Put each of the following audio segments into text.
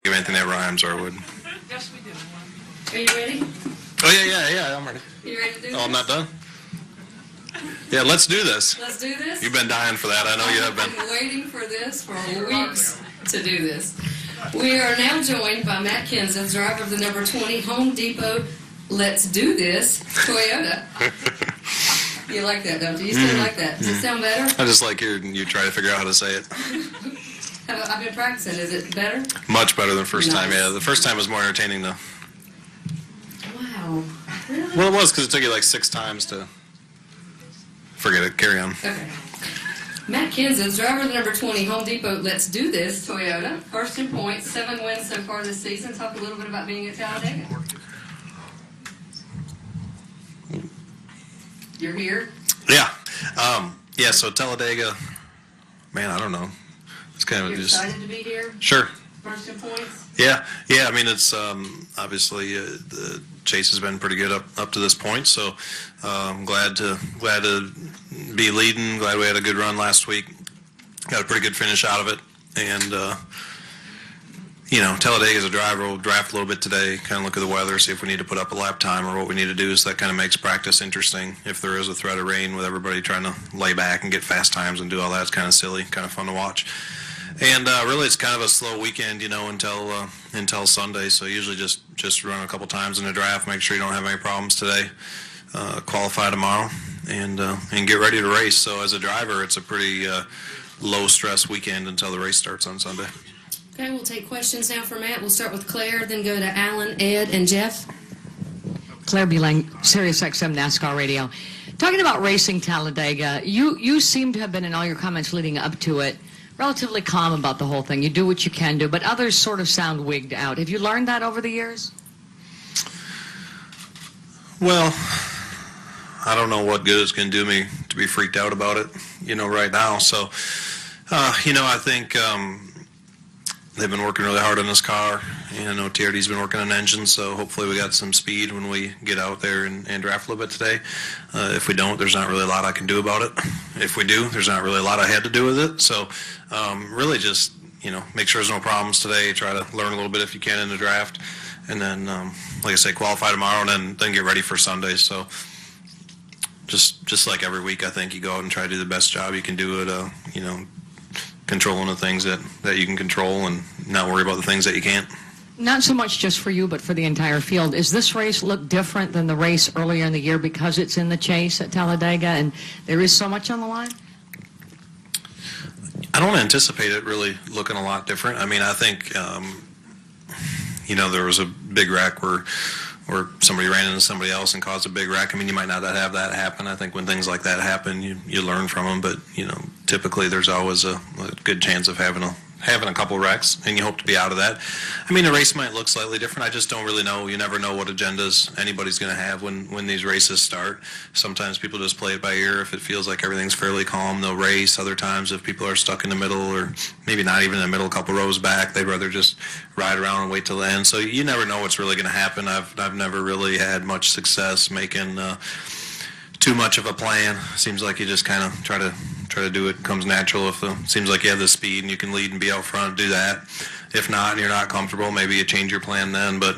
Give anything that rhymes, or would. Yes, we do. Are you ready? Oh, yeah, I'm ready. You ready to do this? Oh, I'm not done? Yeah, let's do this. Let's do this? You've been dying for that. I know you have been. I've been waiting for this for weeks to do this. We are now joined by Matt Kenseth, driver of the number 20 Home Depot Let's Do This Toyota. You like that, don't you? You still like that? Does it sound better? I just like you try to figure out how to say it. I've been practicing. Is it better? Much better than the first time, Nice. yeah. The first time was more entertaining, though. Wow. Really? Well, it was because it took you like 6 times to... Forget it. Carry on. Okay. Matt Kenseth, driver of the number 20 Home Depot Let's Do This Toyota. First in points, 7 wins so far this season. Talk a little bit about being at Talladega. You're here? Yeah. Yeah, so Talladega, man, I don't know. It's kind of You're just... excited to be here? Sure. First in points? Yeah. I mean, it's obviously the chase has been pretty good up to this point. So I'm glad to be leading. Glad we had a good run last week. Got a pretty good finish out of it. And Talladega as a driver, we'll draft a little bit today. Kind of look at the weather, see if we need to put up a lap time or what we need to do. So that kind of makes practice interesting. If there is a threat of rain, with everybody trying to lay back and get fast times and do all that, it's kind of silly, kind of fun to watch. And really, it's kind of a slow weekend, until Sunday. So usually just run a couple times in the draft, make sure you don't have any problems today, qualify tomorrow, and get ready to race. So as a driver, it's a pretty low stress weekend until the race starts on Sunday. Okay, we'll take questions now for Matt. We'll start with Claire, then go to Alan, Ed, and Jeff. Claire Beelang, Sirius XM NASCAR Radio. Talking about racing Talladega, you seem to have been, in all your comments leading up to it, relatively calm about the whole thing. You do what you can do, but others sort of sound wigged out. Have you learned that over the years? Well, I don't know what good it's going to do me to be freaked out about it, right now. So, I think they've been working really hard on this car, and I know TRD's been working on engines, so hopefully we got some speed when we get out there and draft a little bit today. If we don't, there's not really a lot I can do about it. If we do, there's not really a lot I had to do with it. So really just, make sure there's no problems today, try to learn a little bit if you can in the draft, and then, like I say, qualify tomorrow and then get ready for Sunday. So just like every week, I think you go out and try to do the best job you can do at, controlling the things that you can control and not worry about the things that you can't. Not so much just for you, but for the entire field. Is this race look different than the race earlier in the year because it's in the chase at Talladega and there is so much on the line? I don't anticipate it really looking a lot different. I mean, I think, there was a big wreck where somebody ran into somebody else and caused a big wreck. I mean, you might not have that happen. I think when things like that happen, you learn from them. But, typically there's always a good chance of having a couple wrecks, and you hope to be out of that. I mean, the race might look slightly different. I just don't really know. You never know what agendas anybody's going to have when these races start. Sometimes people just play it by ear. If it feels like everything's fairly calm, they'll race. Other times, if people are stuck in the middle or maybe not even in the middle, a couple rows back, they'd rather just ride around and wait till the end. So you never know what's really going to happen. I've never really had much success making too much of a plan. Seems like you just kind of try to do it. Comes natural. If seems like you have the speed and you can lead and be out front, do that. If not, and you're not comfortable, maybe you change your plan then. But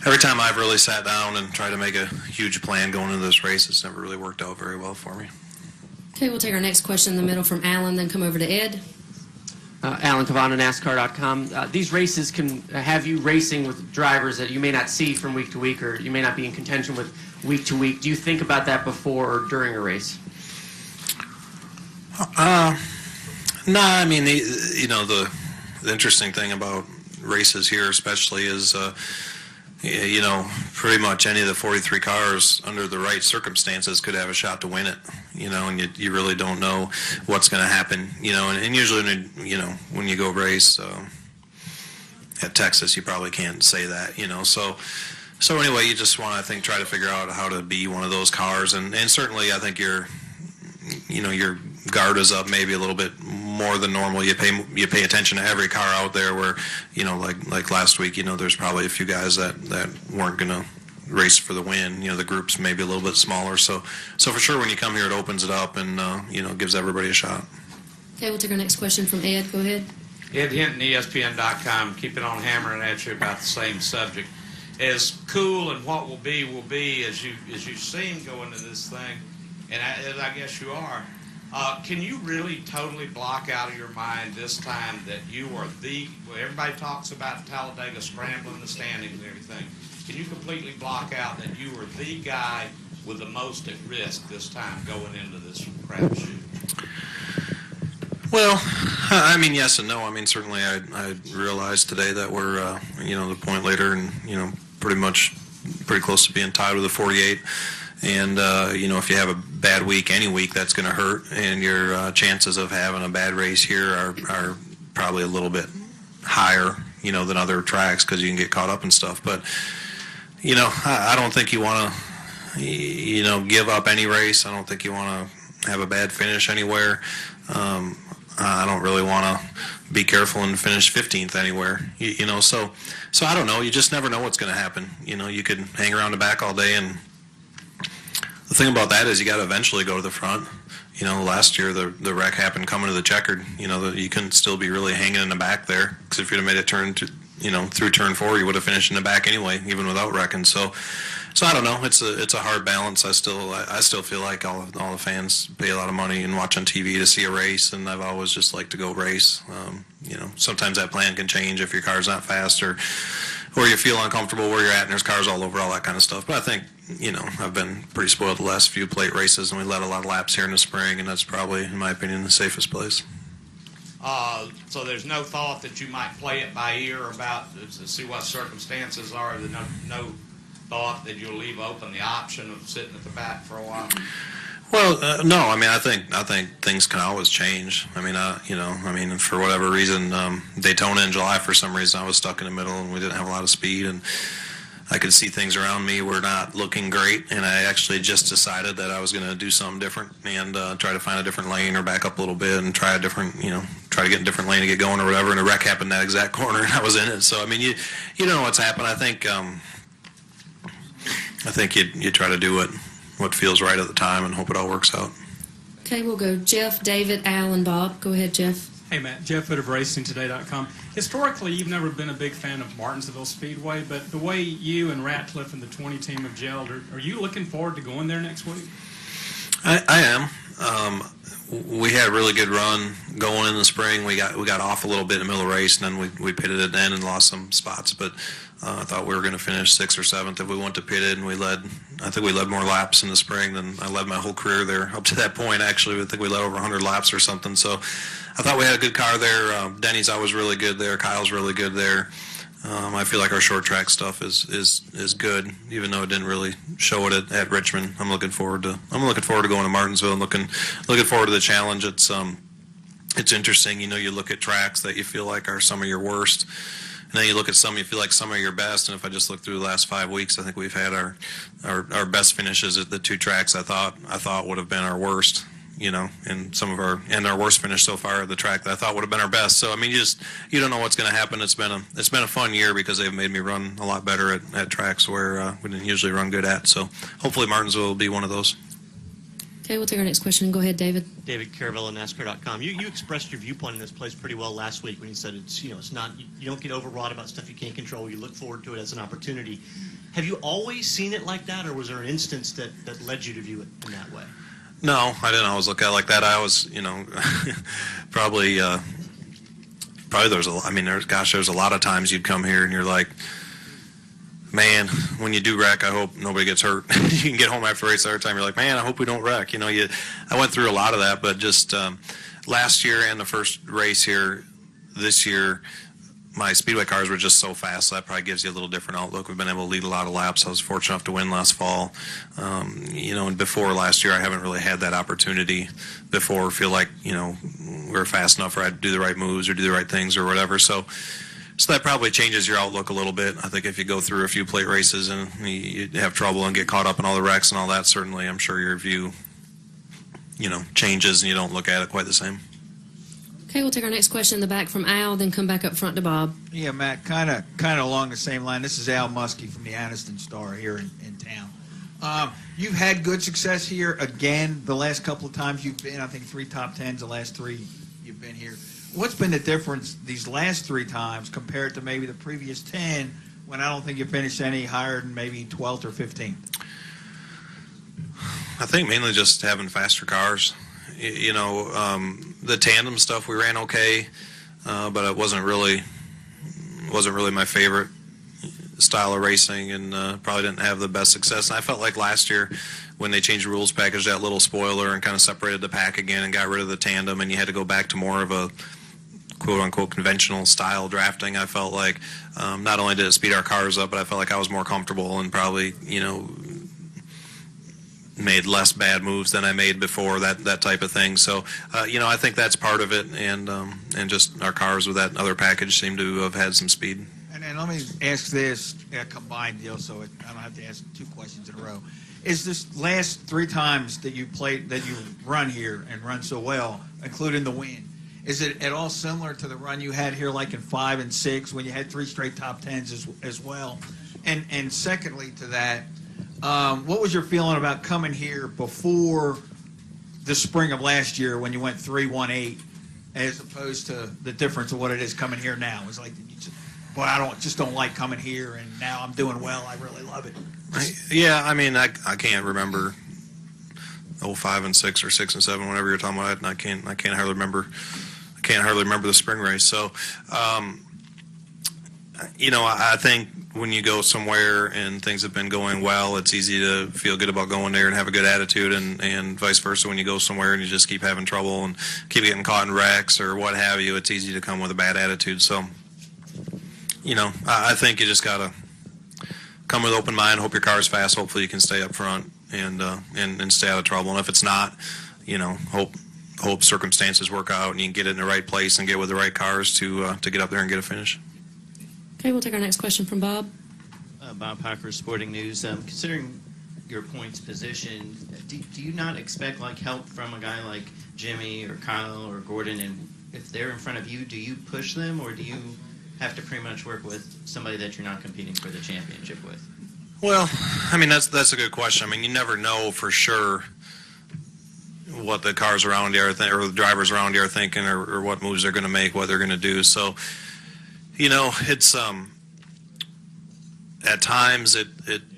every time I've really sat down and tried to make a huge plan going into this race, it's never really worked out very well for me. Okay, we'll take our next question in the middle from Alan, then come over to Ed. Alan Cavana, NASCAR.com. These races can have you racing with drivers that you may not see from week to week, or you may not be in contention with week to week. Do you think about that before or during a race? No, I mean, the interesting thing about races here especially is, pretty much any of the 43 cars under the right circumstances could have a shot to win it, and you really don't know what's going to happen, and usually, when you go race at Texas, you probably can't say that, so anyway, you just want to, I think, try to figure out how to be one of those cars, and certainly I think your guard is up maybe a little bit more than normal. You pay attention to every car out there where, like last week, there's probably a few guys that weren't going to race for the win. The group's maybe a little bit smaller. So for sure when you come here, it opens it up and, gives everybody a shot. Okay, we'll take our next question from Ed. Go ahead. Ed Hinton, ESPN.com, keep it on hammering at you about the same subject. As cool and what will be as you seem go into this thing, and as I guess you are, can you really totally block out of your mind this time that you are well, everybody talks about Talladega scrambling the standings and everything. Can you completely block out that you are the guy with the most at risk this time going into this crapshoot? Well, I mean, yes and no. I mean, certainly I realized today that we're, the point later and, pretty close to being tied with a 48. And, if you have a bad week, any week, that's going to hurt. And your chances of having a bad race here are probably a little bit higher, than other tracks because you can get caught up and stuff. But, I don't think you want to, give up any race. I don't think you want to have a bad finish anywhere. I don't really want to be careful and finish 15th anywhere, so I don't know. You just never know what's going to happen. You could hang around the back all day, and the thing about that is you got to eventually go to the front. Last year the wreck happened coming to the checkered. You couldn't still be really hanging in the back there because if you'd have made a turn to, through turn 4, you would have finished in the back anyway, even without wrecking. So I don't know. It's a hard balance. I still feel like all the fans pay a lot of money and watch on TV to see a race, and I've always just liked to go race. Sometimes that plan can change if your car's not fast or you feel uncomfortable where you're at and there's cars all over, all that kind of stuff. But I think I've been pretty spoiled the last few plate races, and we led a lot of laps here in the spring, and that's probably, in my opinion, the safest place. So there's no thought that you might play it by ear about to see what circumstances are. There's no thought that you'll leave open the option of sitting at the back for a while? Well, no. I mean, I think things can always change. I mean, for whatever reason, Daytona in July, for some reason, I was stuck in the middle and we didn't have a lot of speed, and I could see things around me were not looking great, and I actually just decided that I was going to do something different and try to find a different lane or back up a little bit and try a different, try to get in a different lane to get going or whatever. And a wreck happened in that exact corner, and I was in it. So I mean, you don't know what's happened. I think you try to do what feels right at the time and hope it all works out. Okay, we'll go Jeff, David, Al, and Bob. Go ahead, Jeff. Hey, Matt. Jeff Hood of RacingToday.com. Historically, you've never been a big fan of Martinsville Speedway, but the way you and Ratcliffe and the 20 team have gelled, are you looking forward to going there next week? I am. We had a really good run going in the spring. We got off a little bit in the middle of the race, and then we pitted at the end and lost some spots. But I thought we were going to finish 6th or 7th if we went to pitted, and I think we led more laps in the spring than I led my whole career there up to that point. Actually, I think we led over 100 laps or something. So I thought we had a good car there. Denny's always really good there. Kyle's really good there. I feel like our short track stuff is good, even though it didn't really show it at Richmond. I'm looking forward to going to Martinsville and looking forward to the challenge. It's interesting, you look at tracks that you feel like are some of your worst, and then you look at some you feel like some of your best. And if I just look through the last 5 weeks, I think we've had our best finishes at the two tracks I thought would have been our worst. And our worst finish so far at the track that I thought would have been our best. So I mean, you don't know what's going to happen. It's been a fun year because they've made me run a lot better at tracks where we didn't usually run good at. So hopefully Martinsville will be one of those. Okay, we'll take our next question. Go ahead, David. David Caravella, NASCAR.com. You expressed your viewpoint on this place pretty well last week when you said it's not, you don't get overwrought about stuff you can't control. You look forward to it as an opportunity. Have you always seen it like that, or was there an instance that led you to view it in that way? No, I didn't always look at it like that. I always, probably there's a lot. I mean, there's a lot of times you'd come here and you're like, man, when you do wreck, I hope nobody gets hurt. You can get home after the race every time. You're like, man, I hope we don't wreck. I went through a lot of that, but just last year and the first race here this year, my speedway cars were just so fast, so that probably gives you a little different outlook. We've been able to lead a lot of laps. I was fortunate enough to win last fall. And before last year, I haven't really had that opportunity before. Feel like, we were fast enough or I'd do the right moves or do the right things or whatever. So that probably changes your outlook a little bit. I think if you go through a few plate races and you have trouble and get caught up in all the wrecks and all that, certainly I'm sure your view, changes and you don't look at it quite the same. Okay, we'll take our next question in the back from Al, then come back up front to Bob. Yeah, Matt, kind of along the same line. This is Al Muskie from the Anniston Star here in town. You've had good success here again the last couple of times you've been. I think 3 top 10s the last 3 you've been here. what's been the difference these last 3 times compared to maybe the previous 10 when I don't think you finished any higher than maybe 12th or 15th? I think mainly just having faster cars. The tandem stuff we ran okay, but it wasn't really my favorite style of racing, and probably didn't have the best success. And I felt like last year when they changed the rules package, that little spoiler, and kind of separated the pack again and got rid of the tandem, and you had to go back to more of a quote-unquote conventional style drafting. I felt like not only did it speed our cars up, but I felt like I was more comfortable and probably, made less bad moves than I made before, that type of thing. So, I think that's part of it, and just our cars with that other package seem to have had some speed. And let me ask this combined deal, so I don't have to ask 2 questions in a row. Is this last 3 times that you run here and run so well, including the win, is it at all similar to the run you had here, like in 5 and 6, when you had 3 straight top 10s as well? And secondly to that, what was your feeling about coming here before the spring of last year when you went 3-1-8, as opposed to the difference of what it is coming here now? It's like, I don't like coming here, and now I'm doing well. I really love it. I can't remember 05 and 6 or 6 and 7, whatever you're talking about. And I can't hardly remember. I can't hardly remember the spring race. So, I think when you go somewhere and things have been going well, it's easy to feel good about going there and have a good attitude, and vice versa. When you go somewhere and you just keep having trouble and keep getting caught in wrecks or what have you, it's easy to come with a bad attitude. So, I think you just got to come with an open mind, hope your car's fast, hopefully you can stay up front and stay out of trouble. And if it's not, hope circumstances work out and you can get it in the right place and get with the right cars to get up there and get a finish. Okay, we'll take our next question from Bob. Bob Packer, Sporting News. Considering your points position, do you not expect help from a guy like Jimmy or Kyle or Gordon? And if they're in front of you, do you push them, or do you have to pretty much work with somebody that you're not competing for the championship with? Well, that's a good question. You never know for sure what the cars around you are or the drivers around you are thinking, or what moves they're going to make, what they're going to do. So, it's at times it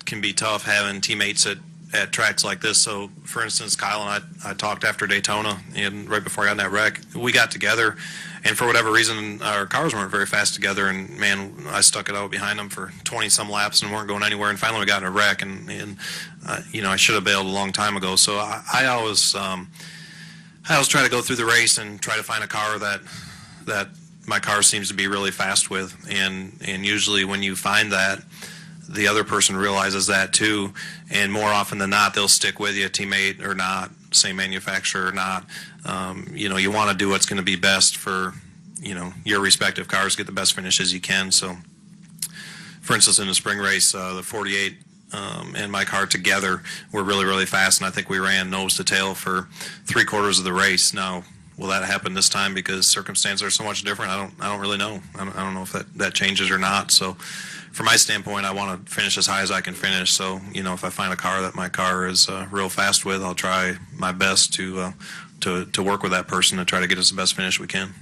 can be tough having teammates at tracks like this. So, for instance, Kyle and I talked after Daytona, and right before I got in that wreck, we got together, and for whatever reason, our cars weren't very fast together, and man, I stuck it out behind them for 20-some laps and weren't going anywhere, and finally we got in a wreck, and I should have bailed a long time ago. So I always try to go through the race and try to find a car that my car seems to be really fast with, and usually when you find that, the other person realizes that too, and more often than not, they'll stick with you, teammate or not, same manufacturer or not. You want to do what's going to be best for, your respective cars, get the best finishes you can. So, for instance, in the spring race, the 48 and my car together were really, really fast, and I think we ran nose to tail for 3/4 of the race. Now, will that happen this time because circumstances are so much different? I don't really know. I don't know if that changes or not. So, from my standpoint, I want to finish as high as I can finish. So, if I find a car that my car is real fast with, I'll try my best to work with that person to try to get us the best finish we can.